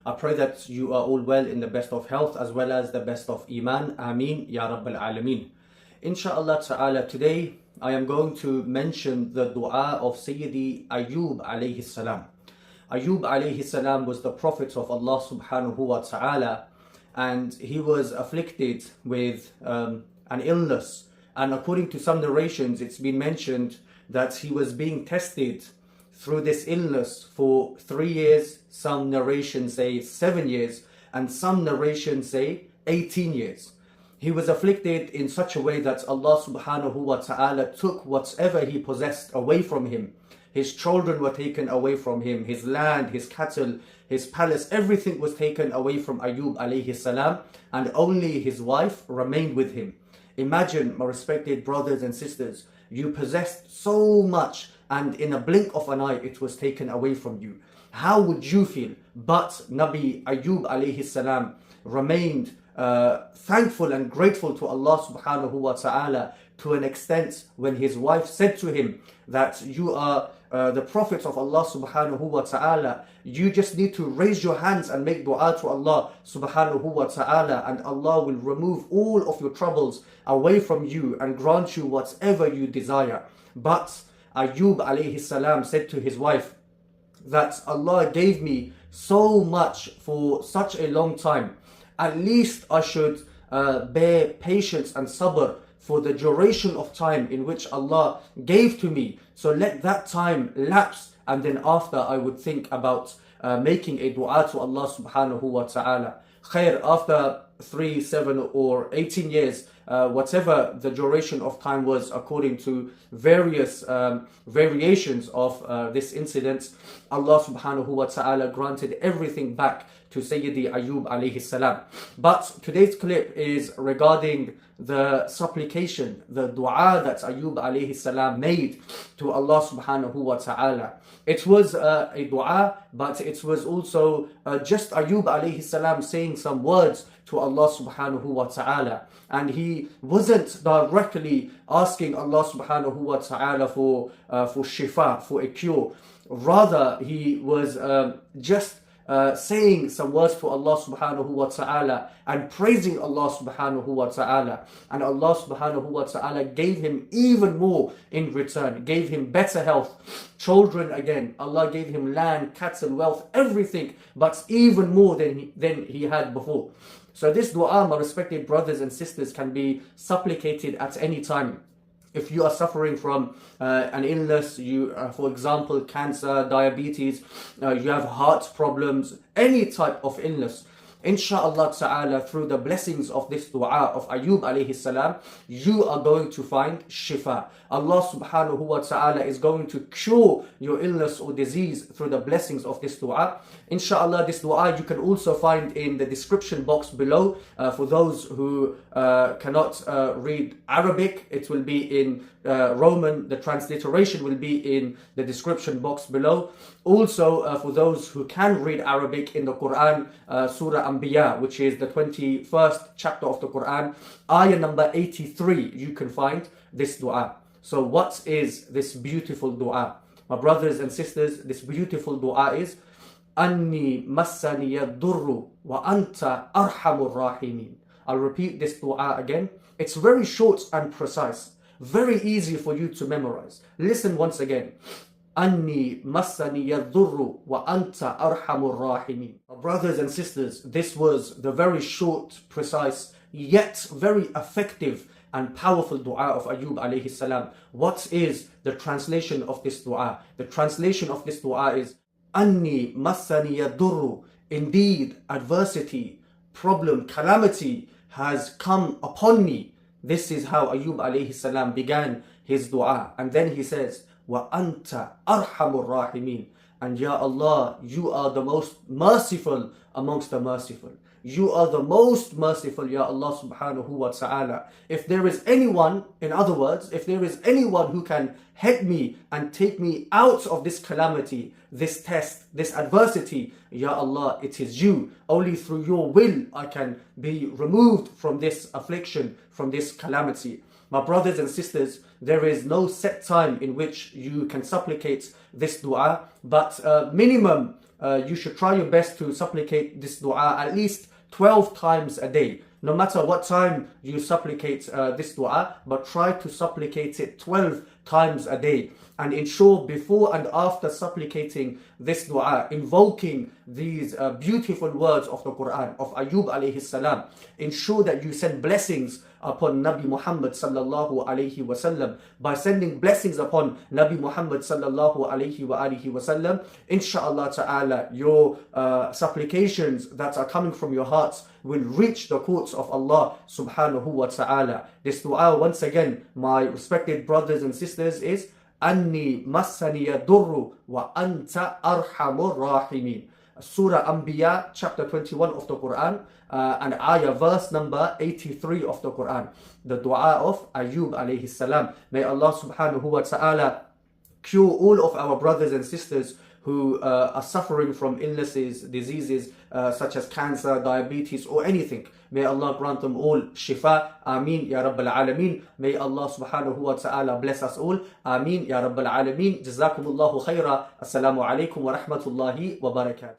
I pray that you are all well in the best of health as well as the best of Iman. Ameen, Ya Rabbil Alameen. InshaAllah ta'ala, today I am going to mention the dua of Sayyidi Ayub alayhi salam. Ayub alayhi salam was the prophet of Allah subhanahu wa ta'ala, and he was afflicted with an illness. And according to some narrations, it's been mentioned that he was being tested through this illness for 3 years. Some narrations say 7 years, and some narrations say 18 years. He was afflicted in such a way that Allah subhanahu wa ta'ala took whatever he possessed away from him. His children were taken away from him, his land, his cattle, his palace, everything was taken away from Ayub alayhi salam, and only his wife remained with him. Imagine, my respected brothers and sisters, you possessed so much and in a blink of an eye it was taken away from you. How would you feel? But Nabi Ayub alayhi salam remained thankful and grateful to Allah subhanahu wa ta'ala, to an extent when his wife said to him that you are the prophet of Allah subhanahu wa ta'ala, you just need to raise your hands and make dua to Allah subhanahu wa ta'ala, and Allah will remove all of your troubles away from you and grant you whatever you desire. But Ayub alayhi salam said to his wife that Allah gave me so much for such a long time, at least I should bear patience and sabr for the duration of time in which Allah gave to me. So let that time lapse, and then after I would think about making a dua to Allah subhanahu wa ta'ala. Khair, after 3, 7 or 18 years, whatever the duration of time was according to various variations of this incident, Allah subhanahu wa ta'ala granted everything back to Sayyidi Ayub alayhi salam. But today's clip is regarding the supplication, the dua that Ayub alayhi salam made to Allah subhanahu wa ta'ala. It was a dua, but it was also just Ayub alayhi salam saying some words to Allah subhanahu wa ta'ala. And he wasn't directly asking Allah subhanahu wa ta'ala for Shifa, for a cure. Rather, he was just saying some words to Allah subhanahu wa ta'ala and praising Allah subhanahu wa ta'ala. And Allah subhanahu wa ta'ala gave him even more in return, gave him better health, children again. Allah gave him land, cattle, wealth, everything, but even more than he had before. So this dua, my respected brothers and sisters, can be supplicated at any time. If you are suffering from an illness, for example, cancer, diabetes, you have heart problems, any type of illness, InshaAllah ta'ala, through the blessings of this dua of Ayub alayhi salam, you are going to find Shifa. Allah subhanahu wa ta'ala is going to cure your illness or disease through the blessings of this dua. InshaAllah, this dua you can also find in the description box below. For those who cannot read Arabic, it will be in Roman. The transliteration will be in the description box below. Also, for those who can read Arabic, in the Quran, Surah Anbiya, which is the 21st chapter of the Quran, ayah number 83, you can find this dua. So what is this beautiful dua? My brothers and sisters, this beautiful dua is Anni, Massa, Yaddhuru, Annta, Arhamur Rahimeen. I'll repeat this dua again. It's very short and precise, very easy for you to memorize. Listen once again. Anni, Massani, Yaddhuru, Annta, Arhamur Rahimeen. Brothers and sisters, this was the very short, precise, yet very effective and powerful dua of Ayub alayhi salam. What is the translation of this dua? The translation of this dua is Anni, Massani, Yaddhuru. Indeed, adversity, problem, calamity has come upon me. This is how Ayub alayhi salam began his dua. And then he says, Wa Anta Arhamur Rahimeen. And Ya Allah, you are the most merciful amongst the merciful. You are the most merciful, Ya Allah subhanahu wa ta'ala. If there is anyone, in other words, if there is anyone who can help me and take me out of this calamity, this test, this adversity, Ya Allah, it is you. Only through your will I can be removed from this affliction, from this calamity. My brothers and sisters, there is no set time in which you can supplicate this dua, but minimum, you should try your best to supplicate this dua at least 12 times a day. No matter what time you supplicate this dua, but try to supplicate it 12 times a day. And ensure before and after supplicating this dua, invoking these beautiful words of the Quran, of Ayub alayhi salam, ensure that you send blessings upon Nabi Muhammad sallallahu alayhi wasallam. By sending blessings upon Nabi Muhammad sallallahu alayhi wa alihi wasallam, InshaAllah ta'ala, your supplications that are coming from your hearts will reach the courts of Allah subhanahu wa ta'ala. This dua, once again, my respected brothers and sisters, is Anni, Massa, Yaddhuru, wa Annta arhamur Rahimeen. Surah Anbiya, chapter 21 of the Quran, and ayah, verse number 83 of the Quran. The dua of Ayub alayhi salam. May Allah subhanahu wa ta'ala cure all of our brothers and sisters who are suffering from illnesses, diseases such as cancer, diabetes, or anything. May Allah grant them all Shifa. Ameen Ya Rabbal Alameen. May Allah subhanahu wa ta'ala bless us all. Ameen Ya Rabbal Alameen. Jazakumullahu khaira. Assalamu alaikum wa rahmatullahi wa barakatuh.